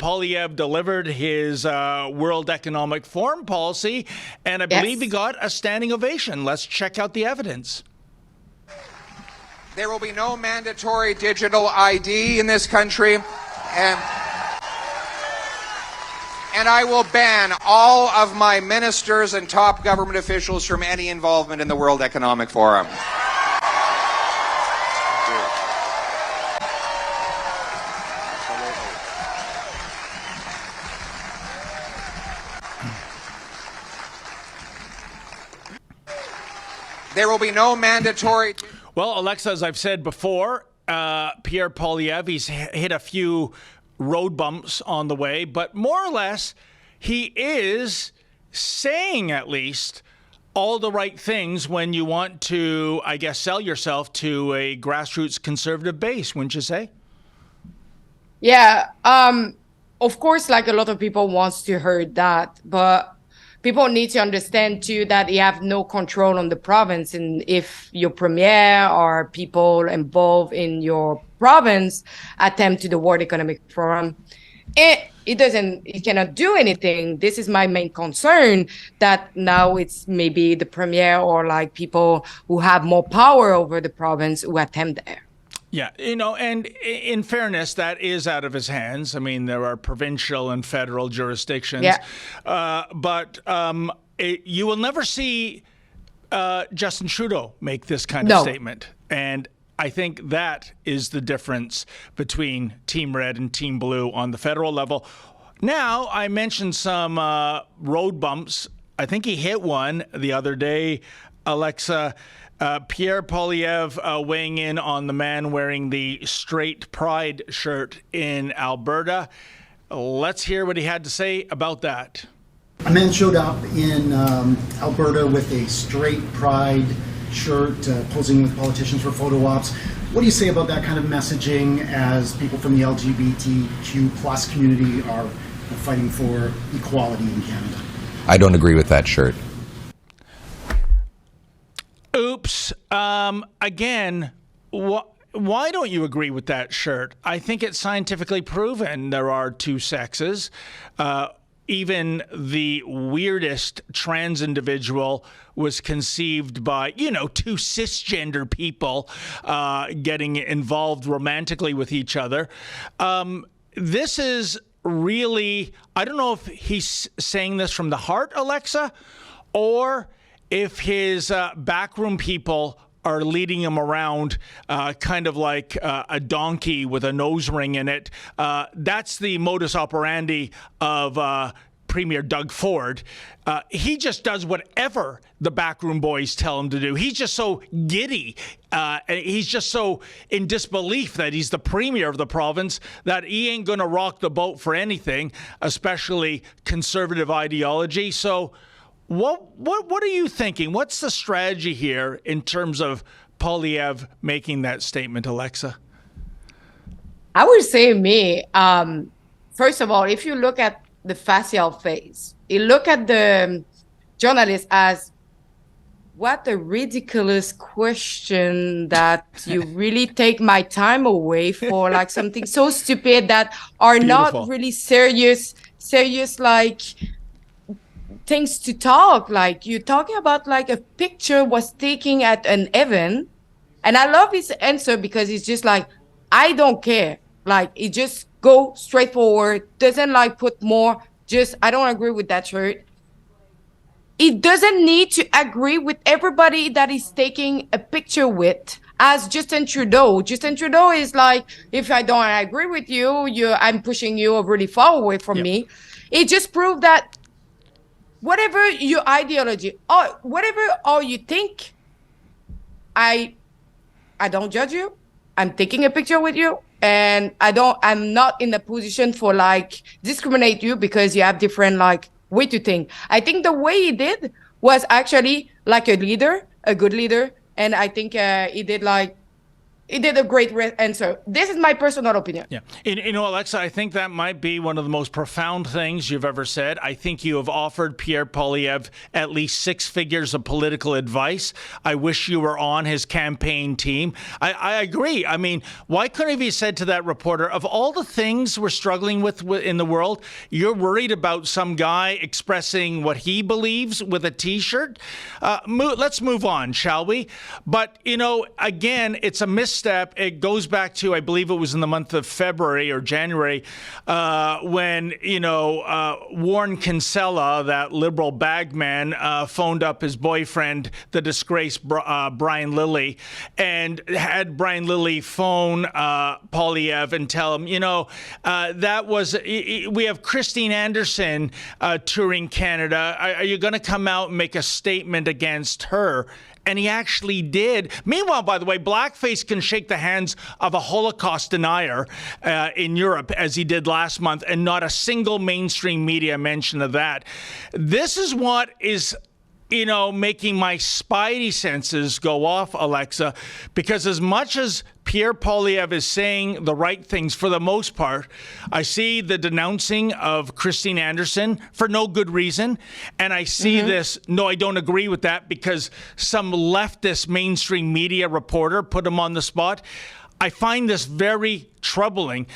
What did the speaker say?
Poilievre delivered his World Economic Forum policy, and I believe he got a standing ovation. Let's check out the evidence. There will be no mandatory digital ID in this country, and I will ban all of my ministers and top government officials from any involvement in the World Economic Forum. There will be no mandatory... Well, Alexa, as I've said before, Pierre Poilievre, he's hit a few road bumps on the way, but more or less, he is saying at least all the right things when you want to, I guess, sell yourself to a grassroots conservative base, wouldn't you say? Yeah, of course, like a lot of people wants to hear that, but people need to understand too that you have no control on the province, and if your premier or people involved in your province attempt to the World Economic Forum, it cannot do anything. This is my main concern, that now it's maybe the premier or like people who have more power over the province who attempt there. Yeah, and in fairness, that is out of his hands. I mean, there are provincial and federal jurisdictions. Yeah. But you will never see Justin Trudeau make this kind of statement. And I think that is the difference between Team Red and Team Blue on the federal level. Now, I mentioned some road bumps. I think he hit one the other day, Alexa. Pierre Poilievre weighing in on the man wearing the Straight Pride shirt in Alberta. Let's hear what he had to say about that. A man showed up in Alberta with a Straight Pride shirt, posing with politicians for photo ops. What do you say about that kind of messaging as people from the LGBTQ plus community are fighting for equality in Canada? I don't agree with that shirt. Oops. Again, why don't you agree with that shirt? I think it's scientifically proven there are two sexes. Even the weirdest trans individual was conceived by, two cisgender people getting involved romantically with each other. This is really, I don't know if he's saying this from the heart, Alexa, or if his backroom people are leading him around kind of like a donkey with a nose ring in it. That's the modus operandi of Premier Doug Ford. He just does whatever the backroom boys tell him to do. He's just so giddy. He's just so in disbelief that he's the premier of the province that he ain't going to rock the boat for anything, especially conservative ideology. So What are you thinking? What's the strategy here in terms of Poilievre making that statement, Alexa? I would say first of all, if you look at the facial face, you look at the journalist as, what a ridiculous question that you really take my time away for like something so stupid that are not really serious like things to talk. Like, you're talking about like a picture was taken at an event, and I love his answer because it's just like, I don't care. Like, it just go straight forward, doesn't like put more, just I don't agree with that shirt. It doesn't need to agree with everybody that he's taking a picture with. As Justin Trudeau is like, if I don't agree with you, I'm pushing you really far away from me. It just proved that whatever your ideology or whatever all you think, I don't judge you. I'm taking a picture with you, and I'm not in a position for like discriminate you because you have different like way to think. I think the way he did was actually like a leader, a good leader, and I think he did like he did a great answer. This is my personal opinion. Yeah. Alexa, I think that might be one of the most profound things you've ever said. I think you have offered Pierre Poilievre at least 6 figures of political advice. I wish you were on his campaign team. I agree. I mean, why couldn't he said to that reporter, of all the things we're struggling with in the world, you're worried about some guy expressing what he believes with a T-shirt? Let's move on, shall we? But, again, it's a misstep. It goes back to, I believe it was in the month of February or January, when, Warren Kinsella, that liberal bagman, phoned up his boyfriend, the disgraced Brian Lilly, and had Brian Lilly phone Poilievre and tell him, that was, we have Christine Anderson touring Canada. Are you going to come out and make a statement against her? And he actually did. Meanwhile, by the way, blackface can shake the hands of a Holocaust denier in Europe, as he did last month, and not a single mainstream media mention of that. This is what is making my spidey senses go off, Alexa, because as much as Pierre Poilievre is saying the right things for the most part, I see the denouncing of Christine Anderson for no good reason. And I see this, no, I don't agree with that because some leftist mainstream media reporter put him on the spot. I find this very troubling.